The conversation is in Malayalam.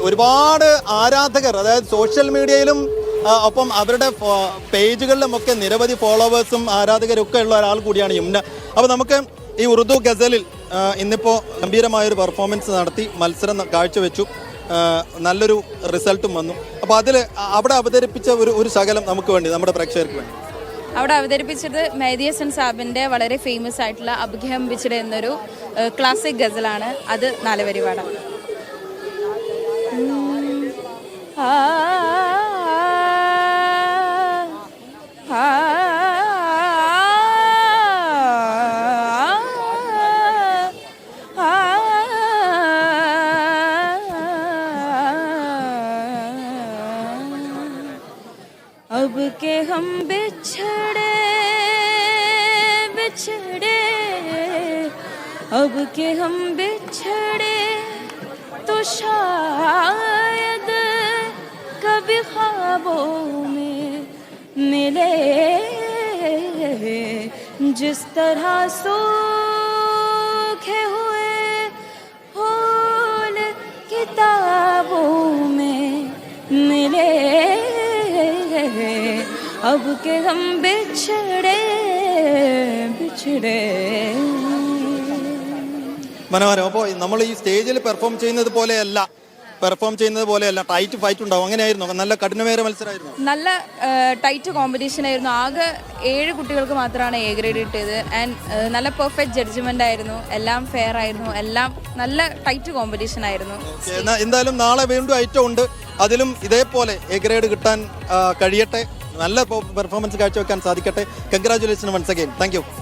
ഒരുപാട് ആരാധകർ, അതായത് സോഷ്യൽ മീഡിയയിലും ഒപ്പം അവരുടെ പേജുകളിലുമൊക്കെ നിരവധി ഫോളോവേഴ്സും ആരാധകരും ഒക്കെ ഉള്ള ഒരാൾ കൂടിയാണ് യമുന. അപ്പോൾ നമുക്ക് ഈ ഉറുദു ഗസലിൽ ഇന്നിപ്പോൾ ഗംഭീരമായൊരു പെർഫോമൻസ് നടത്തി മത്സരം കാഴ്ചവെച്ചു, നല്ലൊരു റിസൾട്ടും വന്നു. അപ്പോൾ അതിൽ അവിടെ അവതരിപ്പിച്ച ഒരു ശകലം നമുക്ക് വേണ്ടി, നമ്മുടെ പ്രേക്ഷകർക്ക് വേണ്ടി അവിടെ അവതരിപ്പിച്ചത് മെഹദി ഹസൻ സാബിൻ്റെ വളരെ ഫേമസ് ആയിട്ടുള്ള അബ്ഗെ ഹം ബിച്ഛടെ എന്നൊരു ക്ലാസിക് ഗസലാണ്. അത് 4 വരി പാടാം. अब के हम बिछड़े बिछड़े, अब के हम बिछड़े तो शायद कभी ख्वाबों में मिले, जिस तरह सूखे हुए फूल किताबों में मिले, अब के हम बिछड़े बिछड़े. മനോഹരം. അപ്പോൾ നമ്മൾ ഈ സ്റ്റേജിൽ പെർഫോം ചെയ്യുന്നത് പോലെയല്ല, ടൈറ്റ് ഫൈറ്റ് ഉണ്ടാവും. അങ്ങനെയായിരുന്നു? നല്ല കഠിനമേറിയ മത്സരമായിരുന്നു. നല്ല ടൈറ്റ് കോമ്പറ്റീഷൻ ആയിരുന്നു. ആകെ 7 കുട്ടികൾക്ക് മാത്രമാണ് എ ഗ്രേഡ് കിട്ടിയത്. ആൻഡ് നല്ല പെർഫെക്റ്റ് ജഡ്ജ്മെന്റ് ആയിരുന്നു. എല്ലാം ഫെയർ ആയിരുന്നു. എല്ലാം നല്ല ടൈറ്റ് കോമ്പറ്റീഷൻ ആയിരുന്നു. എന്തായാലും നാളെ വീണ്ടും ഐറ്റം ഉണ്ട്. അതിലും ഇതേപോലെ എ ഗ്രേഡ് കിട്ടാൻ കഴിയട്ടെ, നല്ല പെർഫോമൻസ് കാഴ്ചവെക്കാൻ സാധിക്കട്ടെ. Congratulation once again. Thank U.